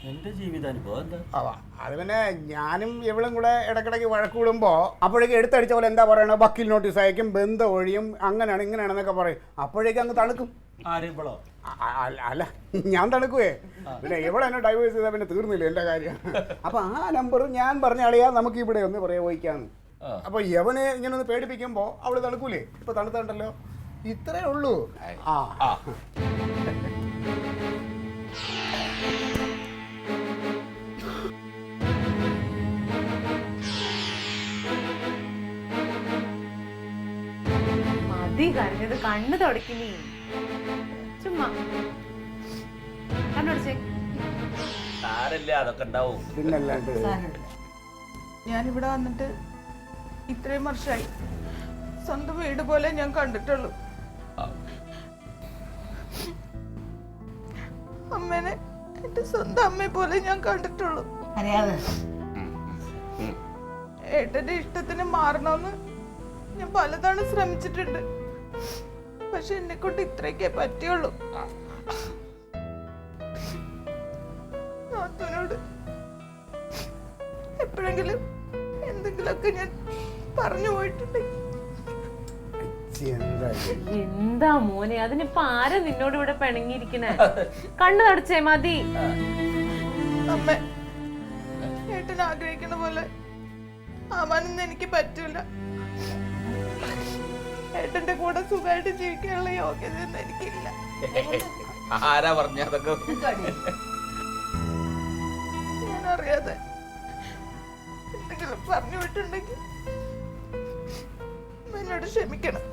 എന്റെ ജീവിതാനുഭവം എന്താ? അത് പിന്നെ ഞാനും ഇവളും കൂടെ ഇടയ്ക്കിടയ്ക്ക് വഴക്കൂടുമ്പോൾ അപ്പോഴേക്കും എടുത്തടിച്ച പോലെ എന്താ പറയണത്, വക്കീൽ നോട്ടീസ് അയക്കും, ബന്ധം ഒഴിയും, അങ്ങനെയാണ് ഇങ്ങനെയാണെന്നൊക്കെ പറയും. അപ്പോഴേക്കും അങ്ങ് തണുക്കും. ആരും ഇവളോ? അല്ല, ഞാൻ തണുക്കുവേ. പിന്നെ ഇവിടെ എന്നെ ഡൈവേഴ്സ് ചെയ്താൽ പിന്നെ തീർന്നില്ല എൻ്റെ കാര്യം. അപ്പം ആ നമ്പർ ഞാൻ പറഞ്ഞ ആളിയാ നമുക്ക് ഇവിടെ ഒന്ന് പ്രയോഗിക്കാന്ന്. അപ്പോൾ യവനെ ഇങ്ങനെ ഒന്ന് പേടിപ്പിക്കുമ്പോൾ അവള് തണുക്കൂലേ? ഇപ്പൊ തണുത്തുണ്ടല്ലോ, ഇത്രേ ഉള്ളൂ. മതി കരഞ്ഞത്, കണ്ണ് തുടക്കിനി. ചുമ്മാ കണ്ണുടച്ചേ. അതൊക്കെ ഉണ്ടാവും. പിന്നല്ലാണ്ട് ഞാനിവിടെ വന്നിട്ട് ഇത്രയും വർഷമായി സ്വന്തം വീട് പോലെ ഞാൻ കണ്ടിട്ടുള്ളൂ. അമ്മേനെ എന്റെ സ്വന്തം അമ്മയെ പോലെ ഞാൻ കണ്ടിട്ടുള്ളൂ. ഏട്ടന്റെ ഇഷ്ടത്തിന് മാറണമെന്ന് ഞാൻ പലതവണ ശ്രമിച്ചിട്ടുണ്ട്. പക്ഷെ എന്നെ കൊണ്ട് ഇത്രയൊക്കെ പറ്റിയുള്ളൂ. നാത്തൂനോട് എപ്പോഴെങ്കിലും എന്തെങ്കിലുമൊക്കെ ഞാൻ പറഞ്ഞു പോയിട്ടുണ്ടെങ്കിൽ. എന്താ മോനെ, അതിനിപ്പോ ആരാ നിന്നോട് ഇവിടെ പിണങ്ങിയിരിക്കണേ? കണ്ണു തടച്ചേ, മതി. അമ്മ, ഏട്ടൻ ആഗ്രഹിക്കുന്ന പോലെ ആവാനൊന്നും എനിക്ക് പറ്റൂല. ഏട്ടന്റെ കൂടെ സുഖമായിട്ട് ജീവിക്കാനുള്ള യോഗ്യതയൊന്നും എനിക്കില്ല. ആരാ പറഞ്ഞ അതൊക്കെ? ഞാൻ അറിയാതെ എന്തെങ്കിലും പറഞ്ഞു വിട്ടുണ്ടെങ്കിൽ എന്നോട് ക്ഷമിക്കണം.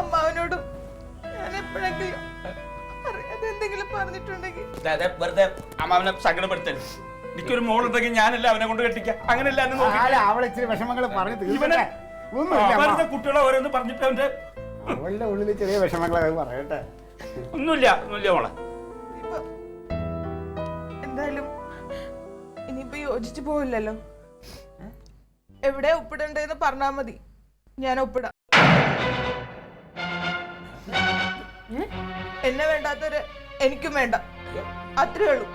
അമ്മാവനോടും ഞാൻ എപ്പോഴെങ്കിലും അറിയാതെ എന്തെങ്കിലും പറഞ്ഞിട്ടുണ്ടെങ്കിൽ വെറുതെ അമ്മാവനെ സങ്കടപ്പെടുത്തൽ. എനിക്കൊരു മോളുണ്ടെങ്കിൽ ഞാനല്ല അവനെ കൊണ്ട് കെട്ടിക്കാം. അങ്ങനെയല്ല അവളെ ഇച്ചിരി വിഷമങ്ങൾ പറഞ്ഞു കുട്ടികളെ ഓരോന്ന് പറഞ്ഞിട്ട് അവന്റെ അവളുടെ ഉള്ളിൽ ചെറിയ വിഷമങ്ങളെ പറയട്ടെ. ഒന്നുമില്ല മോളെ. എന്തായാലും ഇനിയിപ്പോ യോജിച്ചു പോവില്ലല്ലോ. എവിടെ ഒപ്പിടണ്ടേന്ന് പറഞ്ഞാ മതി, ഞാൻ ഒപ്പിടാം. എന്നെ വേണ്ടാത്തൊരു എനിക്കും വേണ്ട, അത്രേ ഉള്ളൂ.